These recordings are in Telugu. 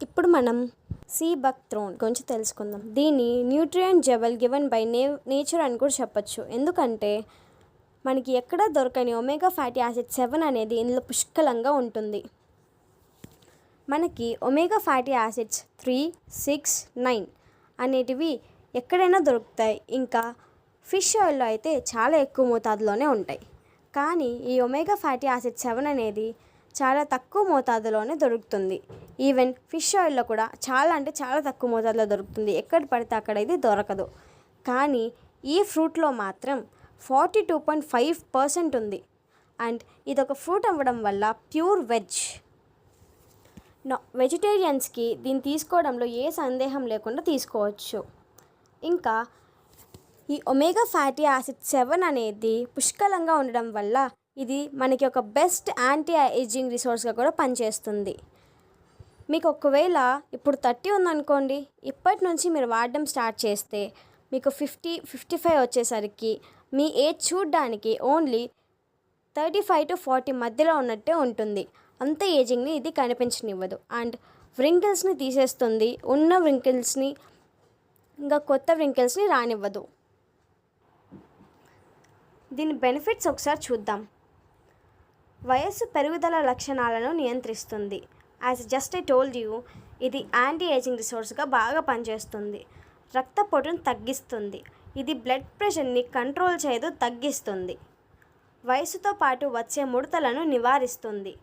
ఇప్పుడు మనం సీ బక్ థ్రోన్ గురించి తెలుసుకుందాం. దీన్ని nutrient jewel given by nature అని కూడా చెప్పొచ్చు. ఎందుకంటే మనకి ఎక్కడా దొరకని ఒమేగా ఫ్యాటీ యాసిడ్ 7 అనేది ఇందులో పుష్కలంగా ఉంటుంది. మనకి ఒమేగా ఫ్యాటీ యాసిడ్స్ 3, 6, 9 అనేటివి ఎక్కడైనా దొరుకుతాయి. ఇంకా ఫిష్ ఆయిల్లో అయితే చాలా ఎక్కువ మోతాదులోనే ఉంటాయి. కానీ ఈ ఒమేగా ఫ్యాటీ యాసిడ్ 7 అనేది చాలా తక్కువ మోతాదులోనే దొరుకుతుంది. ఈవెన్ ఫిష్ ఆయిల్లో కూడా చాలా తక్కువ మోతాదులో దొరుకుతుంది. ఎక్కడ పడితే అక్కడ ఇది దొరకదు. కానీ ఈ ఫ్రూట్లో మాత్రం 42.5% ఉంది. అండ్ ఇదొక ఫ్రూట్ అవ్వడం వల్ల ప్యూర్ వెజ్. వెజిటేరియన్స్కి దీన్ని తీసుకోవడంలో ఏ సందేహం లేకుండా తీసుకోవచ్చు. ఇంకా ఈ ఒమేగా ఫ్యాటీ యాసిడ్ 7 అనేది పుష్కలంగా ఉండడం వల్ల ఇది మనకి ఒక బెస్ట్ యాంటీ ఏజింగ్ రిసోర్స్గా కూడా పనిచేస్తుంది. మీకు ఒకవేళ ఇప్పుడు 30 ఉందనుకోండి, ఇప్పటి నుంచి మీరు వాడడం స్టార్ట్ చేస్తే మీకు 50-55 వచ్చేసరికి మీ ఏజ్ చూడ్డానికి ఓన్లీ 35 to 40 మధ్యలో ఉన్నట్టే ఉంటుంది. అంత ఏజింగ్ని ఇది కనిపించనివ్వదు. అండ్ వ్రింకిల్స్ని తీసేస్తుంది. ఉన్న వ్రింకిల్స్ని ఇంకా కొత్త వ్రింకిల్స్ని రానివ్వదు. దీని బెనిఫిట్స్ ఒకసారి చూద్దాం. వయస్సు పెరుగుదల లక్షణాలను నియంత్రిస్తుంది. As just I told you, ఇది యాంటీ ఏజింగ్ రిసోర్స్గా బాగా పనిచేస్తుంది. రక్తపోటును తగ్గిస్తుంది. ఇది బ్లడ్ ప్రెషర్ని కంట్రోల్ చేయదు, తగ్గిస్తుంది. వయసుతో పాటు వచ్చే ముడతలను నివారిస్తుంది.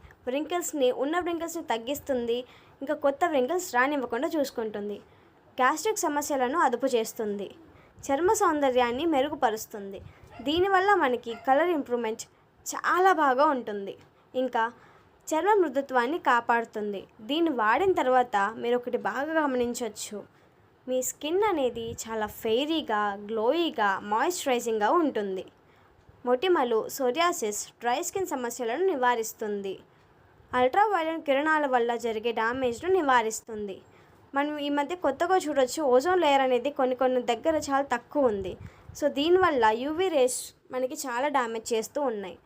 ఉన్న వ్రింకిల్స్ని తగ్గిస్తుంది. ఇంకా కొత్త వ్రింకిల్స్ రానివ్వకుండా చూసుకుంటుంది. గ్యాస్ట్రిక్ సమస్యలను అదుపు చేస్తుంది. చర్మ సౌందర్యాన్ని మెరుగుపరుస్తుంది. దీనివల్ల మనకి కలర్ ఇంప్రూవ్మెంట్ చాలా బాగా ఉంటుంది. ఇంకా చర్మ మృదుత్వాన్ని కాపాడుతుంది. దీన్ని వాడిన తర్వాత మీరు ఒకటి బాగా గమనించవచ్చు, మీ స్కిన్ అనేది చాలా ఫెయిరీగా, గ్లోయిగా, మాయిశ్చరైజింగ్గా ఉంటుంది. మొటిమలు, సోరియాసిస్, డ్రై స్కిన్ సమస్యలను నివారిస్తుంది. అల్ట్రావైలెట్ కిరణాల వల్ల జరిగే డ్యామేజ్ను నివారిస్తుంది. మనం ఈ మధ్య కొత్తగా చూడొచ్చు, ఓజోన్ లేయర్ అనేది కొన్ని దగ్గర చాలా తక్కువ ఉంది. సో దీనివల్ల యూవీ రేస్ మనకి చాలా డ్యామేజ్ చేస్తూ ఉన్నాయి.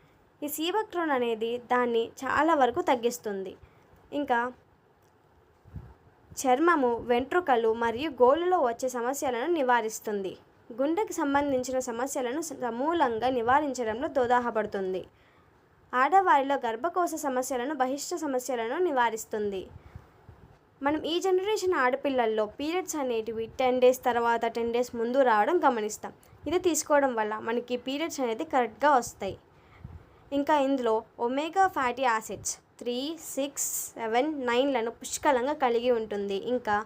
ఈ సీ బక్ థ్రోన్ అనేది దాన్ని చాలా వరకు తగ్గిస్తుంది. ఇంకా చర్మము, వెంట్రుకలు మరియు గోళ్ళలో వచ్చే సమస్యలను నివారిస్తుంది. గుండెకి సంబంధించిన సమస్యలను సమూలంగా నివారించడంలో దోహదపడుతుంది. ఆడవారిలో గర్భకోశ సమస్యలను, బహిష్ట సమస్యలను నివారిస్తుంది. మనం ఈ జనరేషన్ ఆడపిల్లల్లో పీరియడ్స్ అనేటివి 10 days తర్వాత 10 days ముందు రావడం గమనిస్తాం. ఇది తీసుకోవడం వల్ల మనకి పీరియడ్స్ అనేది కరెక్ట్గా వస్తాయి. ఇంకా ఇందులో ఒమేగా ఫ్యాటీ యాసిడ్స్ 3, 6, 7, 9లను పుష్కలంగా కలిగి ఉంటుంది. ఇంకా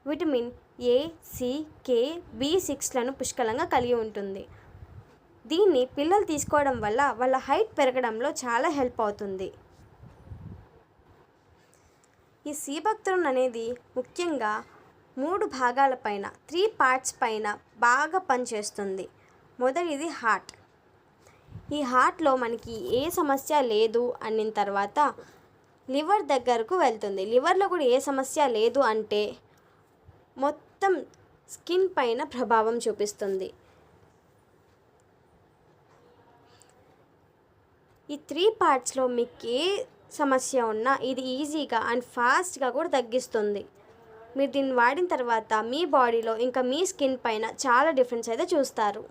విటమిన్ A, C, K, B6లను పుష్కలంగా కలిగి ఉంటుంది. దీన్ని పిల్లలు తీసుకోవడం వల్ల వాళ్ళ హైట్ పెరగడంలో చాలా హెల్ప్ అవుతుంది. ఈ సీ బక్ థ్రోన్ అనేది ముఖ్యంగా 3 భాగాల పైన, 3 parts పైన బాగా పనిచేస్తుంది. మొదటిది హార్ట్. ఈ హార్ట్లో మనకి ఏ సమస్య లేదు అనిన తర్వాత లివర్ దగ్గరకు వెళ్తుంది. లివర్లో కూడా ఏ సమస్య లేదు అంటే మొత్తం స్కిన్ పైన ప్రభావం చూపిస్తుంది. ఈ 3 partsలో మీకు ఏ సమస్య ఉన్నా ఇది ఈజీగా అండ్ ఫాస్ట్గా కూడా తగ్గిస్తుంది. మీరు దీన్ని వాడిన తర్వాత మీ బాడీలో ఇంకా మీ స్కిన్ పైన చాలా డిఫరెన్స్ అయితే చూస్తారు.